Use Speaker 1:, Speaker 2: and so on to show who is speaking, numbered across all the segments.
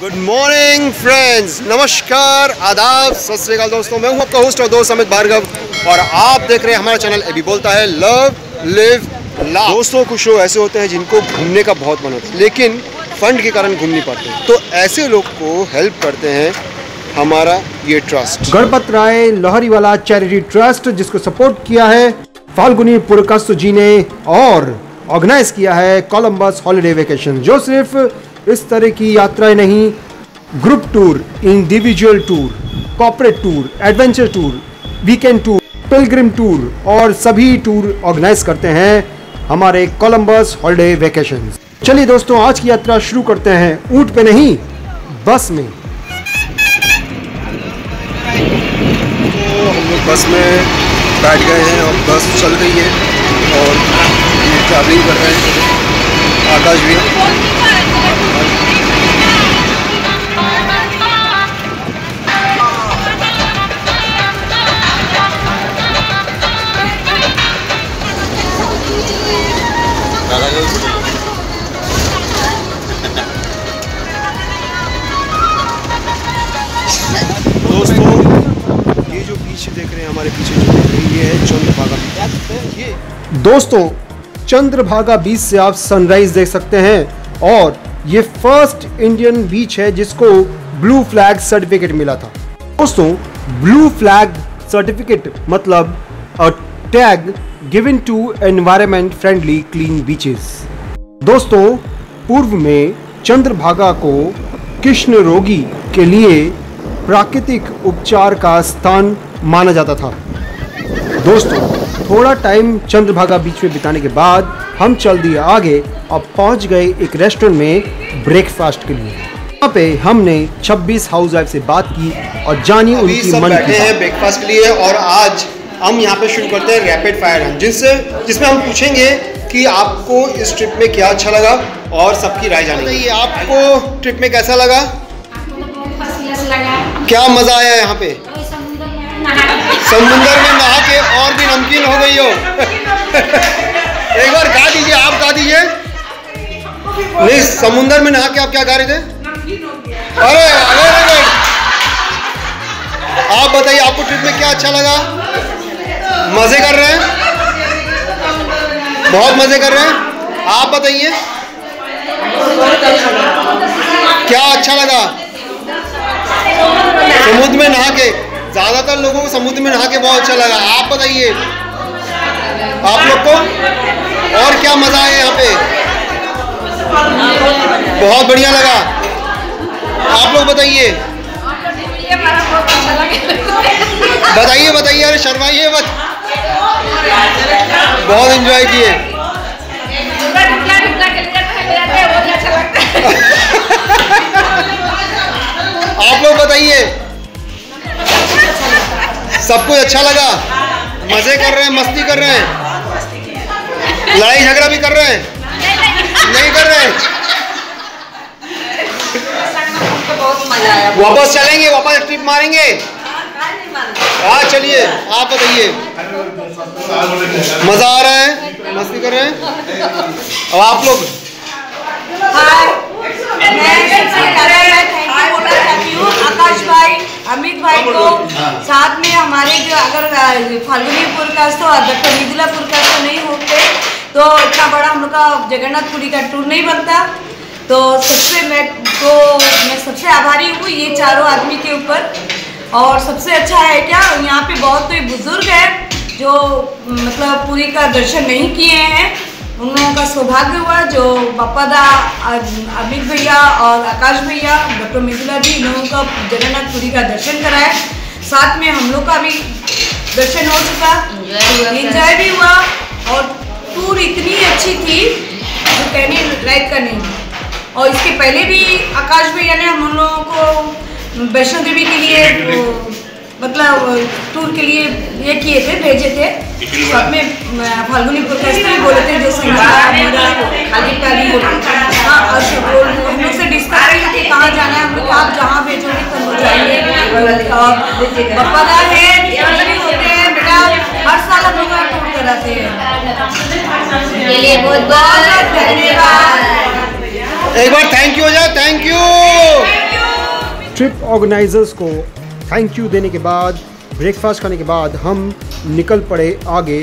Speaker 1: Good morning friends, नमस्कार, आदाब, सत श्री अकाल दोस्तों। मैं हूं आपका होस्ट और दोस्त अमित भार्गव और आप देख रहे हैं हमारा चैनल अभी बोलता है लव लिव लाव। दोस्तों, कुछ लोग ऐसे होते हैं जिनको घूमने का बहुत मन होता है लेकिन फंड के कारण घूम नहीं पाते, तो ऐसे लोग को हेल्प करते हैं हमारा ये ट्रस्ट, गणपत राय लोहरीवाला चैरिटी ट्रस्ट, जिसको सपोर्ट किया है फाल्गुनी पुरकास्तु जी ने और ऑर्गेनाइज किया है कोलंबस हॉलिडे वेकेशन, जो सिर्फ इस तरह की यात्राएं नहीं, group tour, individual tour, corporate tour, adventure tour, weekend tour, Pilgrim tour और सभी टूर ऑर्गेनाइज करते हैं हमारे कोलंबस हॉलिडे वेकेशन। चलिए दोस्तों, आज की यात्रा शुरू करते हैं ऊंट पे नहीं, बस में। तो हम लोग बस में बैठ गए हैं और बस चल रही है और ये ट्रैवलिंग कर रहे हैं आकाश भी। दोस्तों, ये जो पीछे देख रहे हैं, हमारे पीछे जो देख रहे हैं, ये है चंद्रभागा बीच। दोस्तों, चंद्रभागा बीच से आप सनराइज देख सकते हैं और ये फर्स्ट इंडियन बीच है जिसको ब्लू फ्लैग सर्टिफिकेट मिला था। दोस्तों, ब्लू फ्लैग सर्टिफिकेट मतलब a tag given to environment friendly clean beaches. दोस्तों, पूर्व में चंद्रभागा को कृष्ण रोगी के लिए प्राकृतिक उपचार का स्थान माना जाता था। दोस्तों, थोड़ा टाइम चंद्रभागा बीच में बिताने के बाद हम चल दिए आगे और पहुंच गए एक रेस्टोरेंट में ब्रेकफास्ट के लिए। यहाँ पे हमने 26 हाउस वाइफ से बात की और जानी उनकी मन की बात। ब्रेकफास्ट के लिए और आज हम यहाँ पे शुरू करते हैं रैपिड फायर राउंड, जिसमें हम पूछेंगे कि आपको इस ट्रिप में क्या अच्छा लगा और सबकी राय जानेंगे। आपको ट्रिप में कैसा लगा? क्या मजा आया यहाँ पे? समुद्र में नहा के और भी नमकीन हो गई हो। एक बार गा दीजिए, आप गा दीजिए। नहीं, समुद्र में नहा के आप क्या गा रहे थे? अरे अरे, आप बताइए, आपको ट्रिप में क्या अच्छा लगा? मजे कर रहे हैं? बहुत मजे कर रहे हैं। आप बताइए क्या अच्छा लगा? समुद्र में नहा के, ज्यादातर लोगों को समुद्र में नहा के बहुत अच्छा लगा। आप बताइए आप लोग को और क्या मजा आया यहाँ पे? बहुत बढ़िया लगा। आप लोग बताइए बताइए बताइए, अरे शर्माइए मत। बहुत एंजॉय किए। आप लोग बताइए, सब कुछ अच्छा लगा? मजे कर रहे हैं, मस्ती कर रहे हैं, लड़ाई झगड़ा भी कर रहे हैं? नहीं कर रहे हैं? वापस चलेंगे, वापस ट्रिप मारेंगे? हाँ चलिए, आप बताइए। मजा आ रहा है, मस्ती कर रहे हैं? अब आप लोग
Speaker 2: आकाश भाई, अमित भाई को साथ में हमारे जो अगर फाल्गुनी पुरकास्तु और डॉक्टर मिथिला पुरकास्तु नहीं होते तो इतना बड़ा हम लोग का जगन्नाथपुरी का टूर नहीं बनता। तो मैं सबसे आभारी हूँ ये चारों आदमी के ऊपर। और सबसे अच्छा है क्या, यहाँ पे बहुत कोई बुजुर्ग है जो मतलब पुरी का दर्शन नहीं किए हैं, उन लोगों का सौभाग्य हुआ जो बप्पादा, अमित भैया और आकाश भैया, डॉक्टर मिथिला जी, इन लोगों का जगन्नाथपुरी का दर्शन कराए। साथ में हम लोग का भी दर्शन हो चुका, एंजॉय भी हुआ और टूर इतनी अच्छी थी जो कहने लायक का नहीं। और इसके पहले भी आकाश भैया ने हम लोगों को वैष्णो देवी के लिए मतलब टूर के लिए ये किए थे, भेजे थे। सब में फाल्गुनी पुरकास्तु भी बोले थे, जो संगीता मेरा आगे पैरी हाँ, हम लोग से डिस्कस करेंगे कि कहाँ जाना है। हम लोग आप जहाँ भेजोगे तब हो जाएंगे। बप्पादा है, होते हैं बेटा, हर साल हम लोग टूर कराते हैं। के लिए बहुत बहुत धन्यवाद।
Speaker 1: एक बार थैंक यू हो जाए। Thank you. ट्रिप ऑर्गेनाइजर्स को थैंक यू देने के बाद, ब्रेकफास्ट खाने के बाद हम निकल पड़े आगे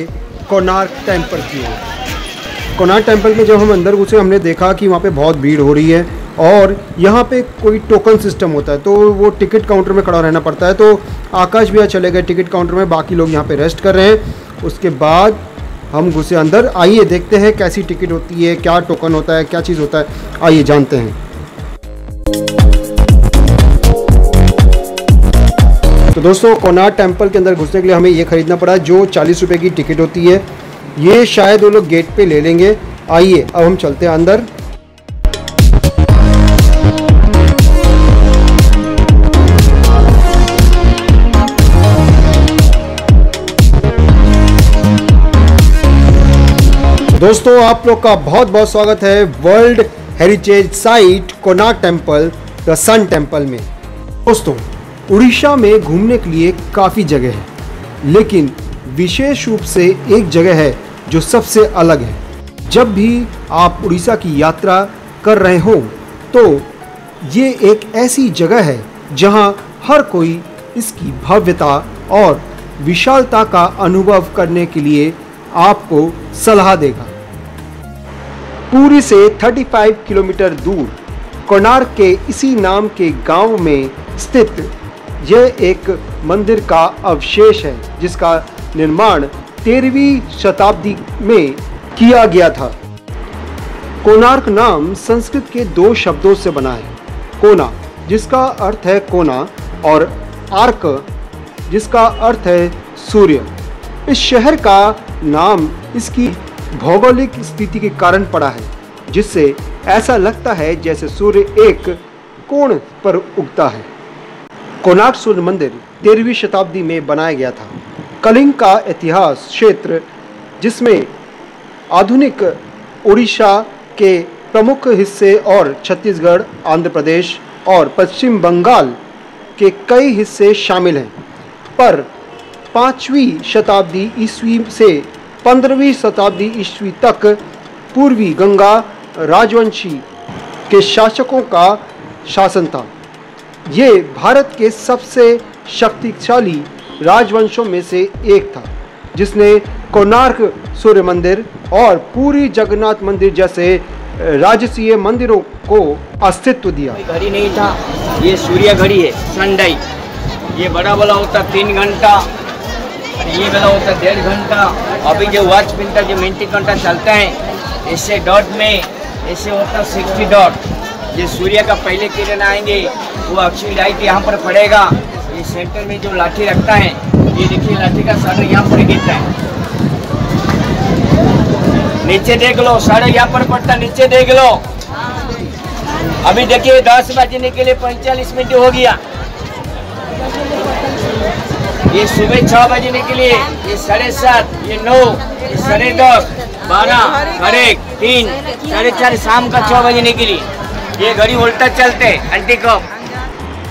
Speaker 1: कोणार्क टेम्पल की ओर। कोणार्क टेम्पल में जब हम अंदर घुसे हमने देखा कि वहाँ पे बहुत भीड़ हो रही है और यहाँ पे कोई टोकन सिस्टम होता है, तो वो टिकट काउंटर में खड़ा रहना पड़ता है। तो आकाश भैया चले गए टिकट काउंटर में, बाकी लोग यहाँ पे रेस्ट कर रहे हैं। उसके बाद हम घुसे अंदर। आइए देखते हैं कैसी टिकट होती है, क्या टोकन होता है, क्या चीज़ होता है, आइए जानते हैं। तो दोस्तों कोणार्क टेम्पल के अंदर घुसने के लिए हमें ये ख़रीदना पड़ा जो 40 रुपये की टिकट होती है। ये शायद वो लोग गेट पे ले लेंगे। आइए अब हम चलते हैं अंदर। दोस्तों आप लोग का बहुत बहुत स्वागत है world heritage site Konark temple the sun temple में। दोस्तों उड़ीसा में घूमने के लिए काफ़ी जगह है, लेकिन विशेष रूप से एक जगह है जो सबसे अलग है। जब भी आप उड़ीसा की यात्रा कर रहे हो तो ये एक ऐसी जगह है जहां हर कोई इसकी भव्यता और विशालता का अनुभव करने के लिए आपको सलाह देगा। पुरी से 35 किलोमीटर दूर कोणार्क के इसी नाम के गांव में स्थित यह एक मंदिर का अवशेष है जिसका निर्माण 13वीं शताब्दी में किया गया था। कोणार्क नाम संस्कृत के 2 शब्दों से बना है, कोना जिसका अर्थ है कोना और आर्क जिसका अर्थ है सूर्य। इस शहर का नाम इसकी भौगोलिक स्थिति के कारण पड़ा है, जिससे ऐसा लगता है जैसे सूर्य एक कोण पर उगता है। कोणार्क सूर्य मंदिर 13वीं शताब्दी में बनाया गया था। कलिंग का इतिहास क्षेत्र जिसमें आधुनिक उड़ीसा के प्रमुख हिस्से और छत्तीसगढ़, आंध्र प्रदेश और पश्चिम बंगाल के कई हिस्से शामिल हैं, पर 5वीं शताब्दी ईस्वी से 15वीं शताब्दी ईस्वी तक पूर्वी गंगा राजवंशी के शासकों का शासन था। ये भारत के सबसे शक्तिशाली राजवंशों में से एक था, जिसने कोणार्क सूर्य मंदिर और पूरी जगन्नाथ मंदिर जैसे राजसीय मंदिरों को अस्तित्व दिया।
Speaker 3: घड़ी नहीं था, ये सूर्य घड़ी है, सनडाई। ये बड़ा वाला होता 3 घंटा, ये वाला होता 1.5 घंटा। अभी जो वॉच मिलता जो मिनटी घंटा चलता है, इससे डॉट में इससे होता 60 डॉट। ये सूर्य का पहले किरण आएंगे वो अक्षय लाइट यहाँ पर पड़ेगा। ये सेंटर में जो लाठी रखता है, ये देखिए लाठी का साढ़े यहाँ पर गिरता है। नीचे देख लो, साढ़े यहाँ पर पड़ता, नीचे देख लो। अभी देखिए 10 बजने के लिए 45 मिनट हो गया। ये सुबह 6 बजने के लिए, ये 7:30, ये 9, ये 10:30, 12, 1, 3, 4:30 शाम का 6 बजने के लिए। ये घड़ी उल्टा चलते अंटी को।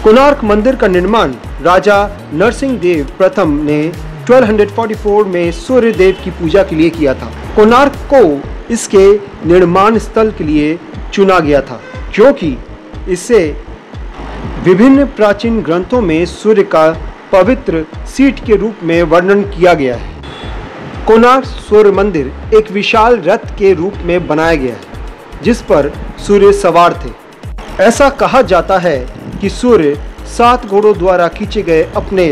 Speaker 1: कोणार्क मंदिर का निर्माण राजा नरसिंह देव प्रथम ने 1244 में सूर्य देव की पूजा के लिए किया था। कोणार्क को इसके निर्माण स्थल के लिए चुना गया था क्योंकि इससे विभिन्न प्राचीन ग्रंथों में सूर्य का पवित्र सीट के रूप में वर्णन किया गया है। कोणार्क सूर्य मंदिर एक विशाल रथ के रूप में बनाया गया है जिस पर सूर्य सवार थे। ऐसा कहा जाता है कि सूर्य 7 घोड़ों द्वारा खींचे गए अपने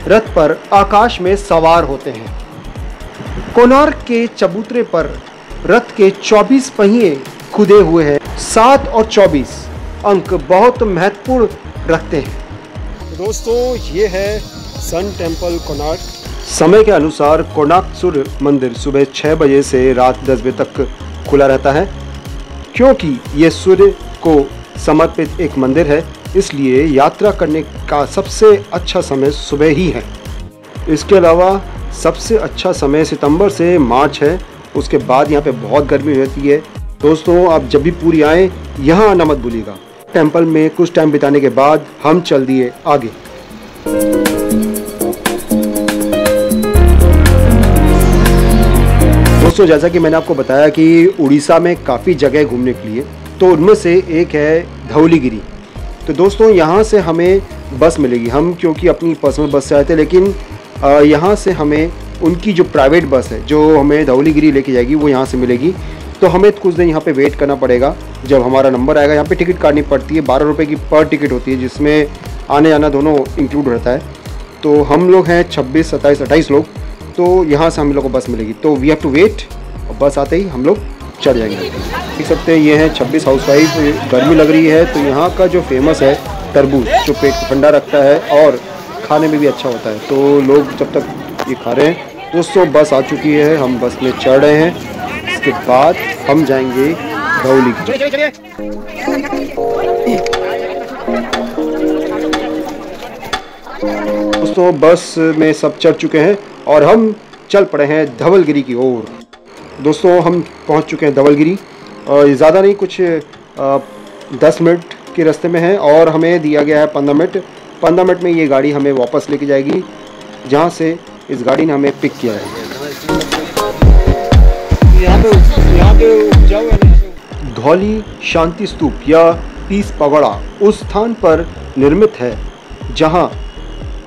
Speaker 1: रथ पर आकाश में सवार होते हैं। कोणार्क के चबूतरे पर रथ के 24 पहिए खुदे हुए हैं। 7 और 24 अंक बहुत महत्वपूर्ण रखते हैं। दोस्तों ये है सन टेम्पल कोणार्क। समय के अनुसार कोणार्क सूर्य मंदिर सुबह 6 बजे से रात 10 बजे तक खुला रहता है। क्योंकि ये सूर्य को समर्पित एक मंदिर है, इसलिए यात्रा करने का सबसे अच्छा समय सुबह ही है। इसके अलावा सबसे अच्छा समय सितंबर से मार्च है। उसके बाद यहाँ पे बहुत गर्मी रहती है। दोस्तों आप जब भी पुरी आएँ यहाँ आना मत भूलिएगा। टेम्पल में कुछ टाइम बिताने के बाद हम चल दिए आगे। दोस्तों जैसा कि मैंने आपको बताया कि उड़ीसा में काफ़ी जगह घूमने के लिए, तो उनमें से एक है धौलीगिरी। तो दोस्तों यहाँ से हमें बस मिलेगी। हम क्योंकि अपनी पर्सनल बस से आए थे, लेकिन यहाँ से हमें उनकी जो प्राइवेट बस है जो हमें धौलीगिरी लेके जाएगी वो यहाँ से मिलेगी। तो हमें कुछ दिन यहाँ पे वेट करना पड़ेगा। जब हमारा नंबर आएगा, यहाँ पे टिकट काटनी पड़ती है, 12 रुपये की पर टिकट होती है, जिसमें आने जाना दोनों इंक्लूड रहता है। तो हम लोग हैं 26, 27, 28 लोग। तो यहाँ से हम लोग को बस मिलेगी, तो वी हैव टू वेट, और बस आते ही हम लोग चढ़ जाएंगे। देख सकते हैं ये है 26 हाउसवाइफ। गर्मी लग रही है तो यहाँ का जो फेमस है तरबूज, जो पेट को ठंडा रखता है और खाने में भी अच्छा होता है, तो लोग जब तक ये खा रहे हैं। दोस्तों बस आ चुकी है, हम बस में चढ़ रहे हैं। इसके बाद हम जाएंगे धौली। दोस्तों बस में सब चढ़ चुके हैं और हम चल पड़े हैं धवलगिरी की ओर। दोस्तों हम पहुंच चुके हैं धवलगिरी, और ज़्यादा नहीं, कुछ 10 मिनट के रास्ते में है, और हमें दिया गया है 15 मिनट। 15 मिनट में ये गाड़ी हमें वापस लेके जाएगी जहाँ से इस गाड़ी ने हमें पिक किया है। धौली शांति स्तूप या पीस पगड़ा उस स्थान पर निर्मित है जहाँ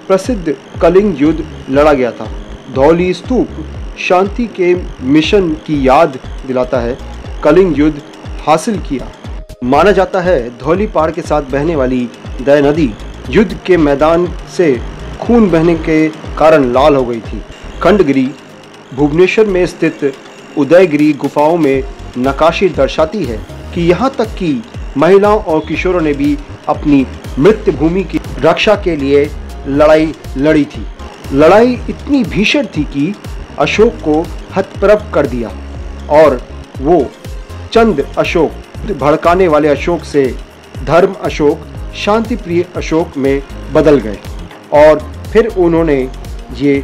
Speaker 1: प्रसिद्ध कलिंग युद्ध लड़ा गया था। धौली स्तूप शांति के मिशन की याद दिलाता है। कलिंग युद्ध हासिल किया। माना जाता है धौली पहाड़ के साथ बहने वाली दया नदी युद्ध के मैदान से खून बहने के कारण लाल हो गई थी। खंडगिरी भुवनेश्वर में स्थित उदयगिरी गुफाओं में नक्काशी दर्शाती है कि यहाँ तक कि महिलाओं और किशोरों ने भी अपनी मृत्यु भूमि की रक्षा के लिए लड़ाई लड़ी थी। लड़ाई इतनी भीषण थी कि अशोक को हतप्रभ कर दिया और वो चंद अशोक, भड़काने वाले अशोक से धर्म अशोक, शांति प्रिय अशोक में बदल गए, और फिर उन्होंने ये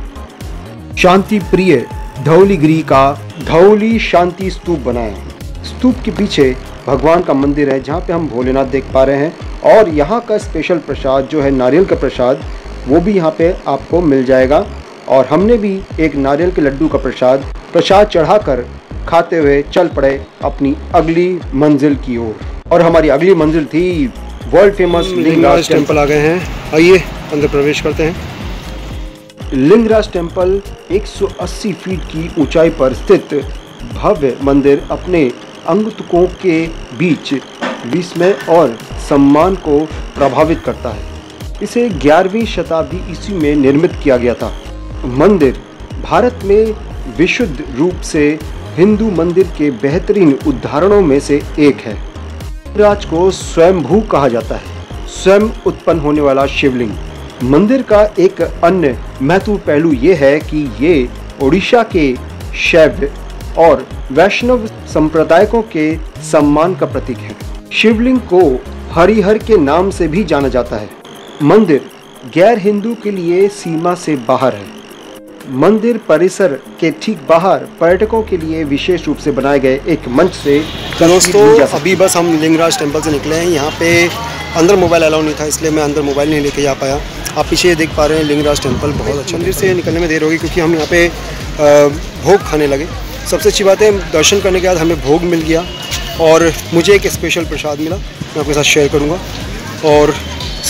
Speaker 1: शांति प्रिय धौलीगिरी का धौली शांति स्तूप बनाया। स्तूप के पीछे भगवान का मंदिर है जहाँ पे हम भोलेनाथ देख पा रहे हैं, और यहाँ का स्पेशल प्रसाद जो है नारियल का प्रसाद, वो भी यहाँ पे आपको मिल जाएगा। और हमने भी एक नारियल के लड्डू का प्रसाद चढ़ाकर खाते हुए चल पड़े अपनी अगली मंजिल की ओर। और हमारी अगली मंजिल थी वर्ल्ड फेमस लिंगराज टेम्पल। आ गए हैं, आइए अंदर प्रवेश करते हैं। लिंगराज टेम्पल 180 फीट की ऊंचाई पर स्थित भव्य मंदिर अपने अंगतुकों के बीच विस्मय और सम्मान को प्रभावित करता है। इसे 11वीं शताब्दी ईस्वी में निर्मित किया गया था। मंदिर भारत में विशुद्ध रूप से हिंदू मंदिर के बेहतरीन उदाहरणों में से एक है। लिंगराज को स्वयंभू कहा जाता है, स्वयं उत्पन्न होने वाला शिवलिंग। मंदिर का एक अन्य महत्वपूर्ण पहलू ये है कि ये ओडिशा के शैव और वैष्णव संप्रदायों के सम्मान का प्रतीक है। शिवलिंग को हरिहर के नाम से भी जाना जाता है। मंदिर गैर हिंदू के लिए सीमा से बाहर है। मंदिर परिसर के ठीक बाहर पर्यटकों के लिए विशेष रूप से बनाए गए एक मंच से
Speaker 4: दोस्तों अभी बस हम लिंगराज टेम्पल से निकले हैं। यहाँ पे अंदर मोबाइल अलाउ नहीं था, इसलिए मैं अंदर मोबाइल नहीं लेके जा पाया। आप पीछे देख पा रहे हैं लिंगराज टेम्पल बहुत अच्छा। मंदिर से निकलने में देर होगी क्योंकि हम यहाँ पे भोग खाने लगे। सबसे अच्छी बात है दर्शन करने के बाद हमें भोग मिल गया और मुझे एक स्पेशल प्रसाद मिला, मैं आपके साथ शेयर करूँगा। और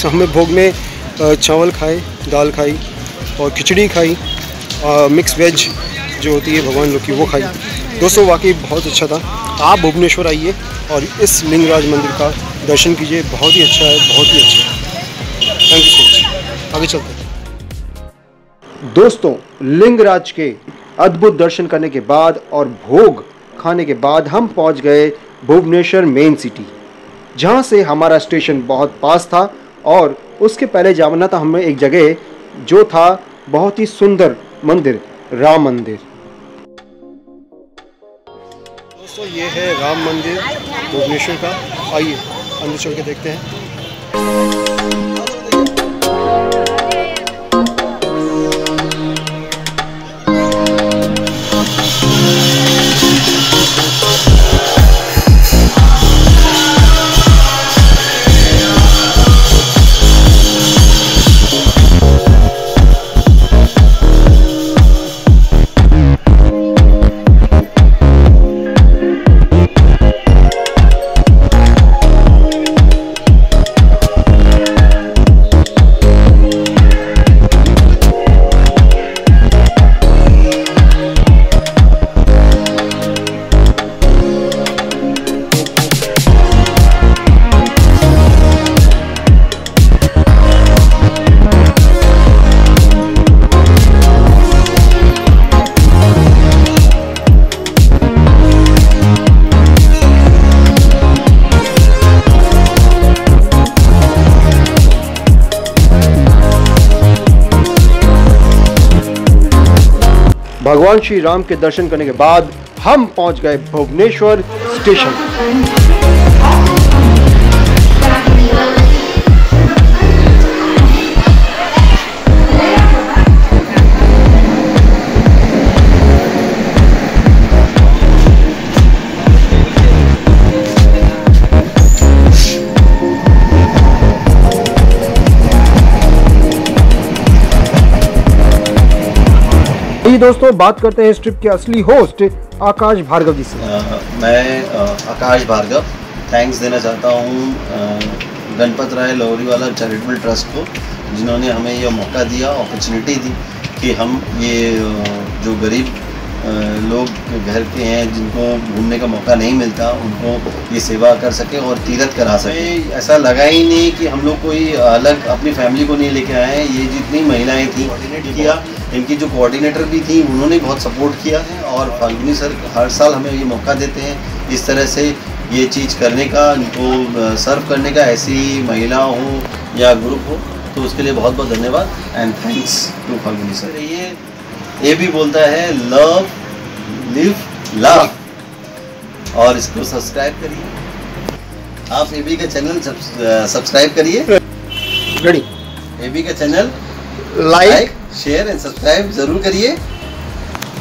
Speaker 4: हमें भोग में चावल खाए, दाल खाई और खिचड़ी खाई, मिक्स वेज जो होती है भगवान लोग की वो खाई। दोस्तों वाकई बहुत अच्छा था। आप भुवनेश्वर आइए और इस लिंगराज मंदिर का दर्शन कीजिए, बहुत ही अच्छा है, बहुत ही अच्छा है। Thank you so much. आगे चलते हैं।
Speaker 1: दोस्तों लिंगराज के अद्भुत दर्शन करने के बाद और भोग खाने के बाद हम पहुंच गए भुवनेश्वर मेन सिटी, जहां से हमारा स्टेशन बहुत पास था। और उसके पहले जाना था हमें एक जगह जो था बहुत ही सुंदर मंदिर, राम मंदिर।
Speaker 4: दोस्तों ये है राम मंदिर भुवनेश्वर का। आइए अंदर चल के देखते हैं।
Speaker 1: भगवान श्री राम के दर्शन करने के बाद हम पहुंच गए भुवनेश्वर स्टेशन। दोस्तों बात करते हैं इस ट्रिप के असली होस्ट आकाश भार्गव जी से।
Speaker 5: मैं आकाश भार्गव थैंक्स देना चाहता हूँ गणपत राय लोहरीवाला चैरिटेबल ट्रस्ट को, जिन्होंने हमें यह मौका दिया, अपॉर्चुनिटी दी कि हम ये जो गरीब लोग घर के हैं जिनको घूमने का मौका नहीं मिलता, उनको ये सेवा कर सके और तीर्थ करा सके। ऐसा लगा ही नहीं कि हम लोग कोई अलग अपनी फैमिली को नहीं लेके आए हैं। ये जितनी महिलाएं थी कोऑर्डिनेट किया, इनकी जो कोऑर्डिनेटर भी थी उन्होंने बहुत सपोर्ट किया है और फाल्गुनी सर हर साल हमें ये मौका देते हैं इस तरह से ये चीज़ करने का, इनको सर्व करने का, ऐसी महिला हो या ग्रुप हो, तो उसके लिए बहुत बहुत धन्यवाद and thanks to Falguni sir. ये भी बोलता है लव लिव लव, और इसको सब्सक्राइब करिए आप। एबी का चैनल सब्सक्राइब करिए,
Speaker 1: रेडी
Speaker 5: एबी का channel
Speaker 1: like
Speaker 5: share and subscribe जरूर करिए।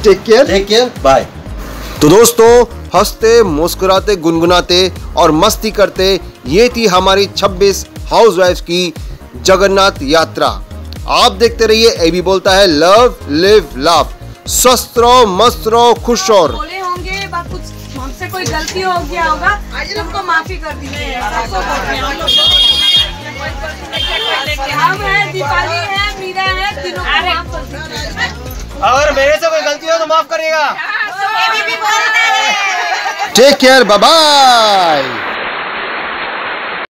Speaker 1: Take care,
Speaker 5: bye.
Speaker 1: तो दोस्तों हंसते मुस्कुराते गुनगुनाते और मस्ती करते ये थी हमारी 26 हाउसवाइफ्स की जगन्नाथ यात्रा। आप देखते रहिए एबी बोलता है लव लिव लव। स्वस्थ रहो, मस्त रहो, खुश रहो।
Speaker 2: बोले होंगे कुछ हमसे कोई गलती हो गया होगा, आज हमको माफी कर दीजिए। हम है, दीपाली है, मीरा है, तीनों को माफ कर दीजिए।
Speaker 3: अगर मेरे से कोई गलती हो तो माफ करिएगा।
Speaker 1: Take care, bye bye.